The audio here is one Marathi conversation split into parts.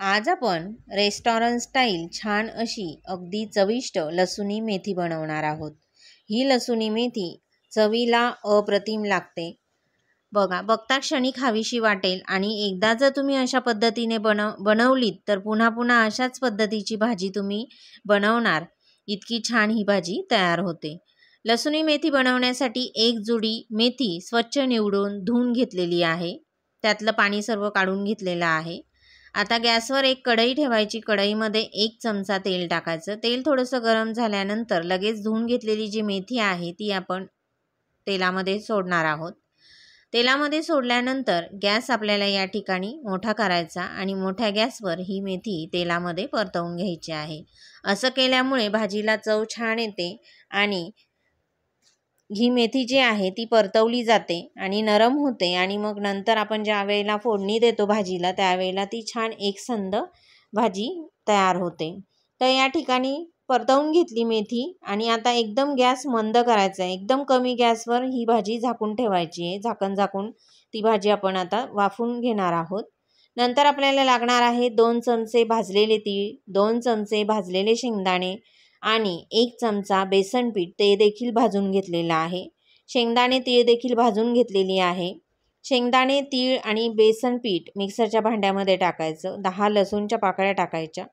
आज आपण रेस्टॉरंट स्टाईल छान अशी अगदी चविष्ट लसुणी मेथी बनवणार आहोत। ही लसुणी मेथी चवीला अप्रतिम लागते। बघता क्षणी खावीशी वाटेल आणि एकदा जर तुम्ही अशा पद्धतीने बनवलीत तर पुन्हा पुन्हा अशाच पद्धतीची भाजी तुम्ही बनवणार, इतकी छान ही भाजी तयार होते। लसुणी मेथी बनवण्यासाठी एक जुडी मेथी स्वच्छ निवडून धुवून घेतलेली आहे। त्यातलं पाणी सर्व काढून घेतलेलं आहे। आता गॅसवर एक कढई ठेवायची। कढईमध्ये 1 चमचा तेल टाकायचं। तेल थोडंसं गरम झाल्यानंतर लगेच धुवून घेतलेली जी मेथी आहे ती आपण तेलामध्ये सोडणार आहोत। तेलामध्ये सोडल्यानंतर गॅस आपल्याला या ठिकाणी मोठा करायचा आणि मोठ्या गॅसवर ही मेथी तेलामध्ये परतवून घ्यायची आहे। असं केल्यामुळे भाजीला चव छान येते आणि ही मेथी जी आहे ती परतवली जाते आणि नरम होते आणि मग नंतर आपण ज्या वेळेला फोडणी देतो भाजीला त्यावेळेला ती छान एकसंध भाजी तयार होते। तर या ठिकाणी परतवून घेतली मेथी आणि आता एकदम गॅस मंद करायचा आहे। एकदम कमी गॅसवर ही भाजी झाकून ठेवायची आहे। झाकण झाकून ती भाजी आपण आता वाफवून घेणार आहोत। नंतर आपल्याला लागणार आहे 2 चमचे भाजलेले तीळ, 2 चमचे भाजलेले शेंगदाणे आणि 1 चमचा बेसन पीठ ते देखील भाजून घेतलेलं आहे। शेंगदाणे तीळ देखील भाजून घेतलेली आहे। शेंगदाणे तीळ आणि बेसन पीठ मिक्सरच्या भांड्यामध्ये टाकायचं। 10 लसूणच्या पाकळ्या टाकायच्या,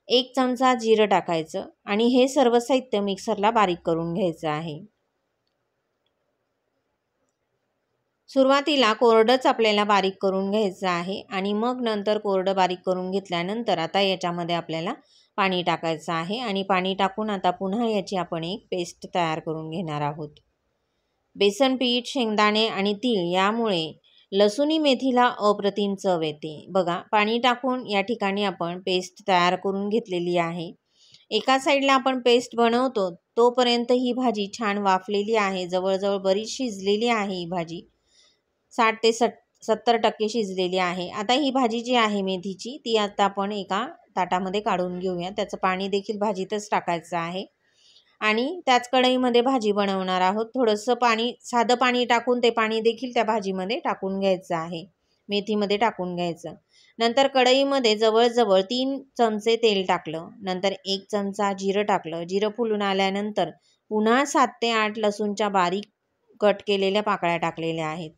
1 चमचा जिरं टाकायचं आणि हे सर्व साहित्य मिक्सरला बारीक करून घ्यायचं आहे। सुरुवातीला कोरडंच आपल्याला बारीक करून घ्यायचं आहे आणि मग नंतर कोरडं बारीक करून घेतल्यानंतर आता याच्यामध्ये आपल्याला पाणी टाकायचं आहे आणि पाणी टाकून आता पुन्हा याची आपण एक पेस्ट तयार करून घेणार आहोत। बेसन पीठ, शेंगदाणे आणि तीळ यामुळे लसुणी मेथीला अप्रतिम चव येते। बघा, पाणी टाकून या ठिकाणी आपण पेस्ट तयार करून घेतलेली आहे। एका साईडला आपण पेस्ट बनवतो तोपर्यंत ही भाजी छान वाफलेली आहे। जवळजवळ बरीच शिजलेली आहे ही भाजी, 60 ते 70% शिजलेली आहे। आता ही भाजी जी आहे मेथीची ती आता आपण एका ताटामध्ये काढून घेऊया। त्याचं पाणी देखील भाजीतच टाकायचं आहे आणि त्याच कढईमध्ये भाजी बनवणार आहोत। थोडंसं पाणी, साधं पाणी टाकून ते पाणी देखील त्या भाजीमध्ये टाकून घ्यायचं आहे, मेथीमध्ये टाकून घ्यायचं। नंतर कढईमध्ये जवळजवळ 3 चमचे तेल टाकलं। नंतर 1 चमचा जिरं टाकलं। जिरं फुलून आल्यानंतर पुन्हा 7 ते 8 लसूणच्या बारीक कट केलेल्या पाकळ्या टाकलेल्या आहेत।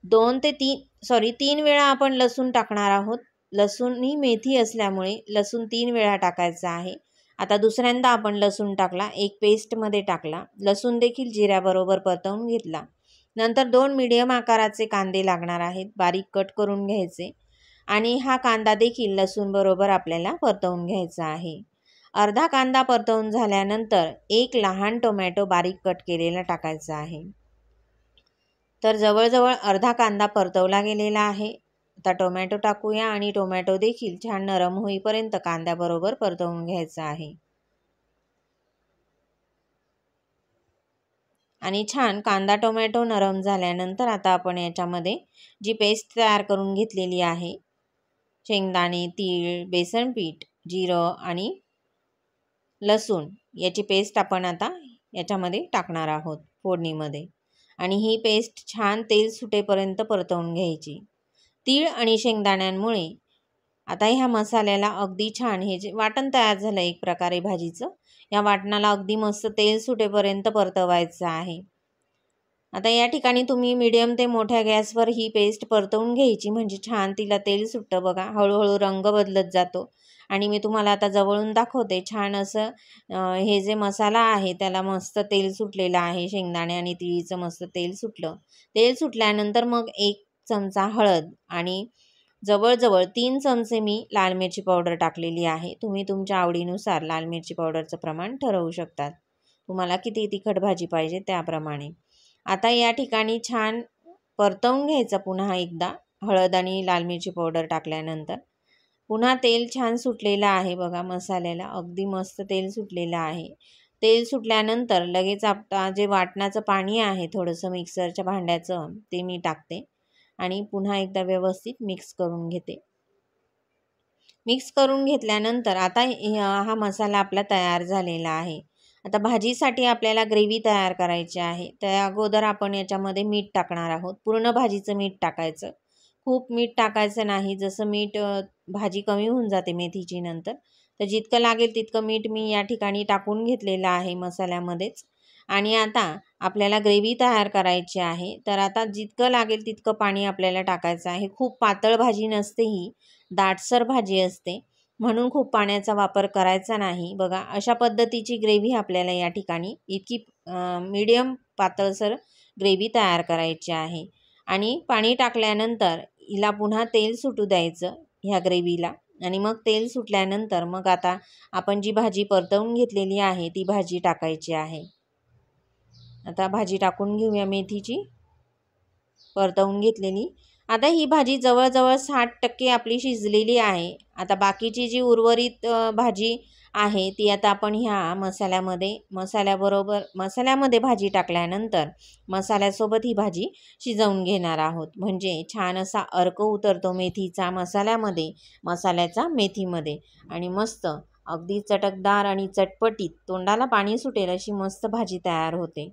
3 वेळा आपण लसूण टाकणार आहोत। लसूण ही मेथी असल्यामुळे लसूण 3 वेळा टाकायचा आहे। आता दुसऱ्यांदा आपण लसूण टाकला, एक पेस्टमध्ये टाकला। लसूण देखील जिऱ्याबरोबर परतवून घेतला। नंतर 2 मीडियम आकाराचे कांदे लागणार आहेत, बारीक कट करून घ्यायचे आणि हा कांदा देखील लसूण बरोबर आपल्याला परतवून घ्यायचा आहे। अर्धा कांदा परतवून झाल्यानंतर 1 लहान टोमॅटो बारीक कट केलेला टाकायचा आहे। तर जवळजवळ अर्धा कांदा परतवला गेलेला आहे। आता टोमॅटो टाकूया आणि टोमॅटो देखील छान नरम होईपर्यंत कांद्याबरोबर परतवून घ्यायचा आहे आणि छान कांदा टोमॅटो नरम झाल्यानंतर आता आपण याच्यामध्ये जी पेस्ट तयार करून घेतलेली आहे, शेंगदाणे, तीळ, बेसन पीठ, जिरं आणि लसूण याची पेस्ट आपण आता याच्यामध्ये टाकणार आहोत फोडणीमध्ये आणि ही पेस्ट छान तेल सुटेपर्यंत परतवून घ्यायची। तीळ आणि शेंगदाण्यांमुळे आता ह्या मसाल्याला अगदी छान हे जे वाटण तयार झालं एक प्रकारे भाजीचं, या वाटणाला अगदी मस्त तेल सुटेपर्यंत परतवायचं आहे। आता या ठिकाणी तुम्ही मीडियम ते मोठ्या गॅसवर ही पेस्ट परतवून घ्यायची, म्हणजे छान तिला तेल सुटतं। बघा, हळूहळू रंग बदलत जातो आणि मी तुम्हाला आता जवळून दाखवते। छान असं हे जे मसाला आहे त्याला मस्त तेल सुटलेलं आहे। शेंगदाणे आणि तिळीचं मस्त तेल सुटलं। तेल सुटल्यानंतर मग 1 चमचा हळद आणि जवळजवळ 3 चमचे मी लाल मिरची पावडर टाकलेली आहे। तुम्ही तुमच्या आवडीनुसार लाल मिरची पावडरचं प्रमाण ठरवू शकतात, तुम्हाला किती तिखट भाजी पाहिजे त्याप्रमाणे। आता या ठिकाणी छान परतवून घ्यायचं पुन्हा एकदा हळद आणि लाल मिरची पावडर टाकल्यानंतर। पुन्हा तेल छान सुटलेलं आहे बघा मसाल्याला, अगदी मस्त तेल सुटलेलं आहे। तेल सुटल्यानंतर लगेच आता जे वाटणाचं पाणी आहे थोडंसं मिक्सरच्या भांड्याचं ते मी टाकते आणि पुन्हा एकदा व्यवस्थित मिक्स करून घेते। मिक्स करून घेतल्यानंतर आता हा मसाला आपला तयार झालेला आहे। आता भाजीसाठी आपल्याला ग्रेव्ही तयार करायची आहे। त्या अगोदर आपण याच्यामध्ये मीठ टाकणार आहोत। पूर्ण भाजीचं मीठ टाकायचं, खूप मीठ टाकायचं नाही, जसं मीठ भाजी कमी होऊन जाते मेथीची नंतर. तर जितकं लागेल तितकं मीठ मी या ठिकाणी टाकून घेतलेलं आहे मसाल्यामध्येच. आणि आता आपल्याला ग्रेव्ही तयार करायची आहे, तर आता जितकं लागेल तितकं पाणी आपल्याला टाकायचं आहे. खूप पातळ भाजी नसते ही, दाटसर भाजी असते, म्हणून खूप पाण्याचा वापर करायचा नाही. बघा, अशा पद्धतीची ग्रेव्ही आपल्याला या ठिकाणी इतकी मीडियम पातळसर ग्रेव्ही तयार करायची आहे. आणि पाणी टाकल्यानंतर हिला पुन्हा तेल सुटू द्यायचं ह्या ग्रेव्हीला. आणि मग तेल सुटल्यानंतर मग आता आपण जी भाजी परतवून घेतलेली आहे ती भाजी टाकायची आहे. आता भाजी टाकून घेऊया मेथीची परतवून घेतलेली. आता ही भाजी जवळजवळ 60% आपली शिजलेली आहे. आता बाकीची जी उर्वरित भाजी आहे ती आता आपण ह्या मसाल्यामध्ये भाजी टाकल्यानंतर मसाल्यासोबत ही भाजी शिजवून घेणार आहोत. म्हणजे छान असा अर्क उतरतो मेथीचा मसाल्याचा मेथीमध्ये आणि मस्त अगदी चटकदार आणि चटपटीत तोंडाला पाणी सुटेल अशी मस्त भाजी तयार होते.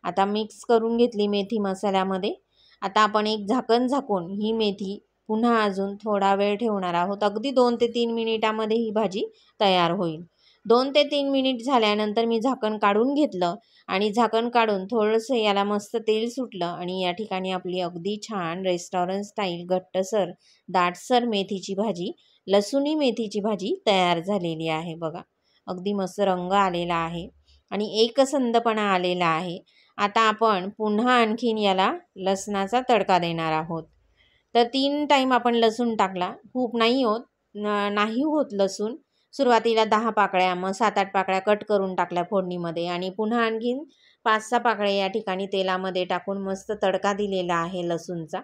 आता मिक्स करून घेतली मेथी मसाल्यामध्ये. आता आपण एक झाकण झाकून ही मेथी पुन्हा अजून थोडा वेळ ठेवणार आहोत. अगदी 2 ते 3 मिनिटामध्ये ही भाजी तयार होईल. 2 ते 3 मिनिट झाल्यानंतर मी झाकण काढून घेतलं आणि झाकण काढून थोडंसं याला मस्त तेल सुटलं आणि या ठिकाणी आपली अगदी छान रेस्टॉरंट स्टाईल घट्टसर दाटसर मेथीची भाजी, लसूणी मेथीची भाजी तयार झालेली आहे. बघा, अगदी मस्त रंग आलेला आहे आणि एकसंधपणा आलेला आहे. आता आपण पुन्हा आणखीन याला लसणाचा तडका देणार आहोत. तर 3 टाईम आपण लसूण टाकला. खूप नाही होत लसूण. सुरुवातीला 10 पाकळ्या, मग 7-8 पाकळ्या कट करून टाकल्या फोडणीमध्ये आणि पुन्हा आणखीन 5-6 पाकळ्या या ठिकाणी तेलामध्ये टाकून मस्त तडका दिलेला आहे लसूणचा.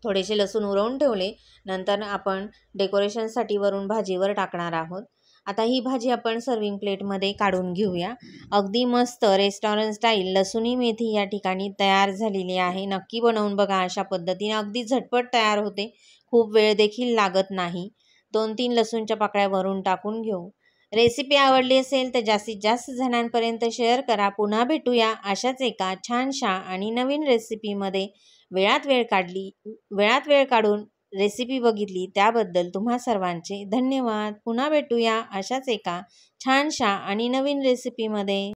थोडेसे लसूण उरवून ठेवले, नंतर आपण डेकोरेशनसाठी वरून भाजीवर टाकणार आहोत. आता ही भाजी आपण सर्विंग प्लेटमध्ये काढून घेऊया. अगदी मस्त रेस्टॉरंट स्टाईल लसूणी मेथी या ठिकाणी तयार झालेली आहे. नक्की बनवून बघा अशा पद्धतीने, अगदी झटपट तयार होते, खूप वेळ देखील लागत नाही. 2-3 लसूणच्या पाकळ्या वरून टाकून घेऊ. रेसिपी आवडली असेल तर जास्तीत जास्त जणांपर्यंत शेअर करा. पुन्हा भेटूया अशाच एका छानशा आणि नवीन रेसिपीमध्ये. वेळात वेळ काढून रेसिपी बघितली त्याबद्दल तुम्हा सर्वांचे धन्यवाद. पुन्हा भेटूया अशाच एका छानशा आणि नवीन रेसिपीमध्ये.